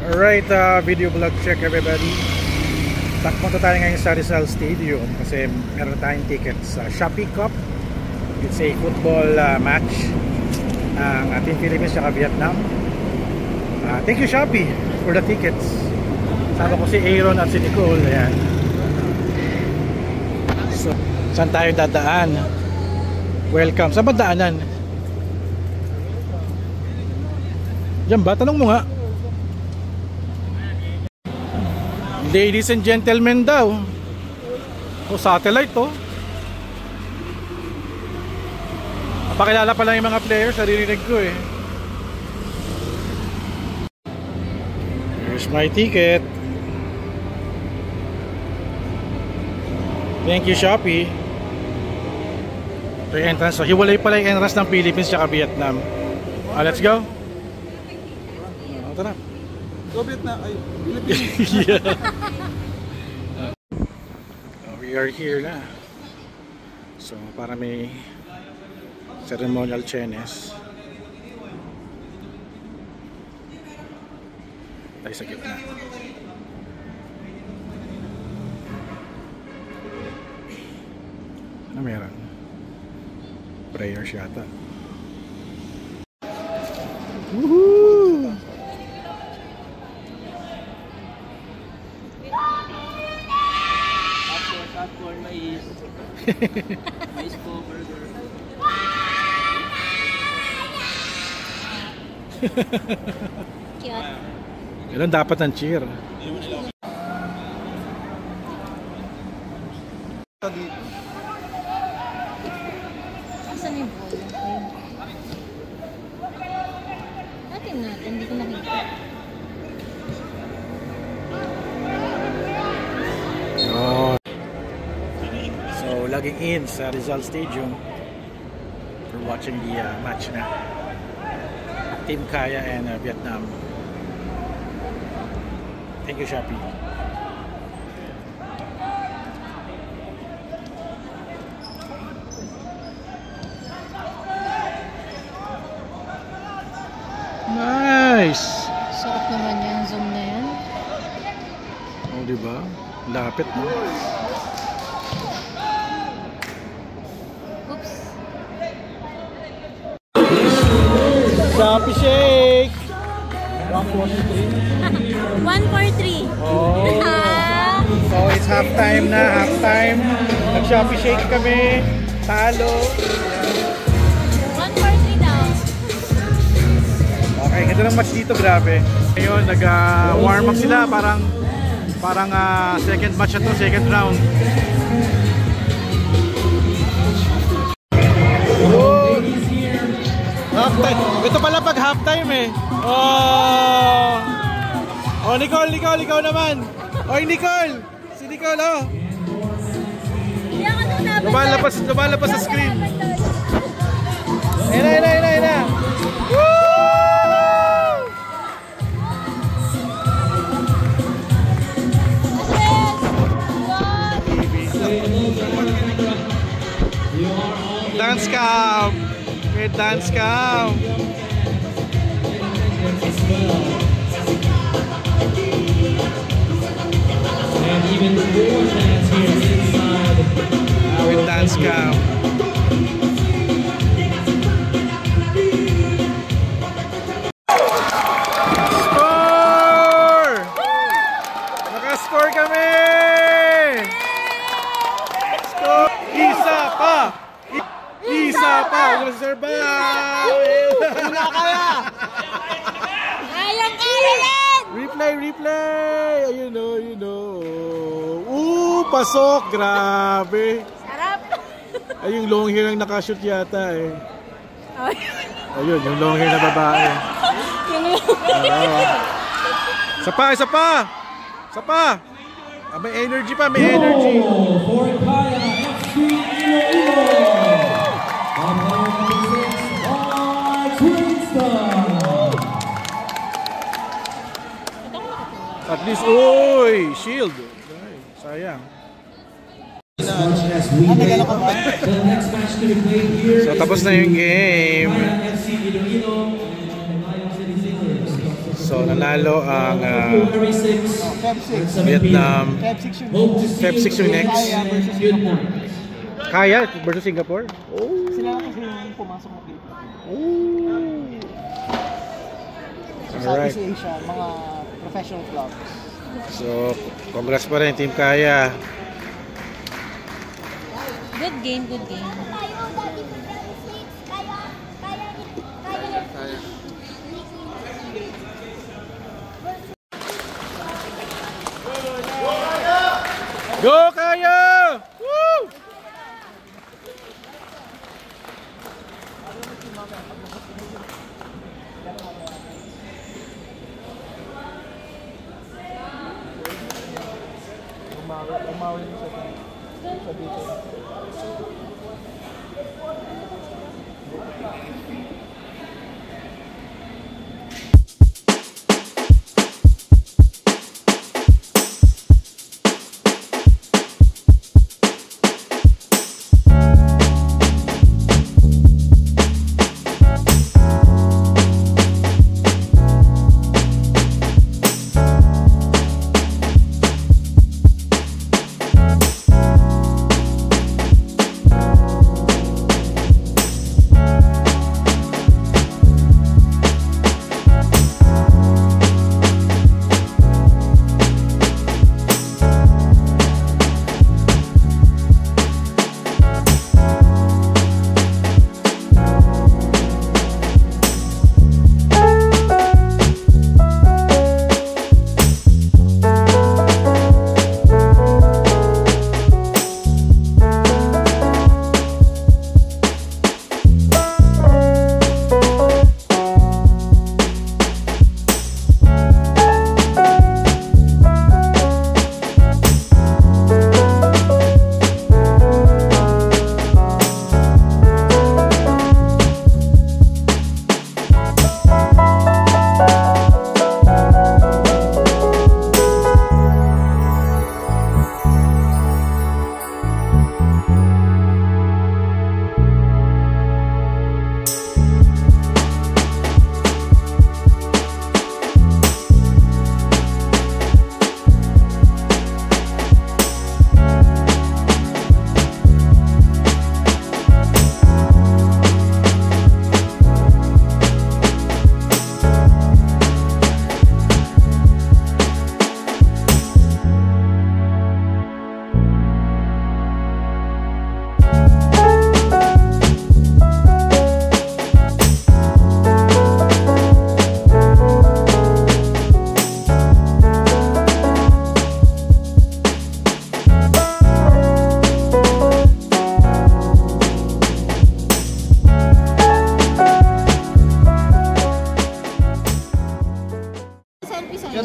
Alright, video vlog check everybody. Punta tayo ngayon sa Rizal Stadium kasi meron tayong tickets sa Shopee Cup. It's a football match ng Team Philippines at Vietnam. Thank you Shopee for the tickets. Sama ko si Aaron at si Nicole. Ayan. So, saan tayo dadaan? Welcome. Saan ba daanan? Diyan ba? Tanong mo nga. Ladies and gentlemen daw. O satellite to. Pakilala pa lang yung mga players, naririnig ko eh. Here's my ticket. Thank you Shopee. Ito yung entrance. So, hiwalay pala yung entrance ng Philippines at Vietnam. Let's go. Tara. Go Vietnam. Ay, Philippines. Yeah. We are here na. So para may ceremonial chenes. Tayo sa gitna. Ano meron? Prayers yata. Woohoo! Popcorn, mais. Mais po, burger. Cute. Ganun dapat ang cheer. Asan yung bola? Natin, hindi ko nakita. Logging in sa Rizal Stadium for watching the match na Team Kaya and Vietnam. Thank you Shopee. Nice! Sarap naman yung zoom na yan. Oh, diba? Lapit mo. Shopee Shake! 143. Oh. So it's halftime na, halftime. Nag-Shopee Shake kami. Talo. 143 daw. Okay, ganda ng match dito, grabe. Ngayon, nag-warm up sila. Parang second match na to, second round. Halftime. Ito pala pag halftime eh. Oh, Nicole, ikaw naman. Oy, Nicole. Si Nicole, oh. Lumalabas sa screen. Ayun na. Woo! Dance cam. Great dance cam. And even more fans here inside. Great dance cam. Score! Naka-score kami! Score! Isa pa! Survive! Wala kaya! Kaya yan! Replay! Ayun o. Pasok! Grabe! Sarap! Ay, yung long hair ang nakashoot yata eh. Ayun, yung long hair na babae. Isa pa! May energy pa, may energy! For Kaya FC Iloilo. At least, oy! Shield! Ay, sayang. So tapos na yung game. So nanalo ang February 6, Feb 6. Vietnam. Feb 6 yung Hope to Feb 6 yung next. Kaya versus Good Singapore. night. Kaya versus Singapore. Sila kasi yung pumasok ng Philippines. So, Alright. Southeast Asia, mga professional clubs. So congrats pa rin Team Kaya. Good game, good game. Go Kaya! Woo! Umawi mo sa dito.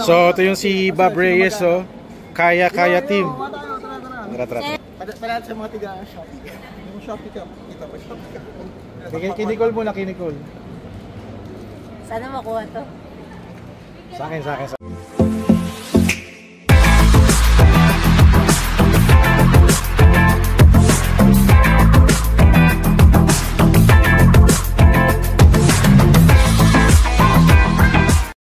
So ito yung si Bob Reyes, oh. Kaya team. Tara, tara, tara. Pala sa mga tiga Shopee. Yung Shopee ka, kita pa Shopee ka. Kinikol muna, kinikol. Sana makuha to. Sa akin.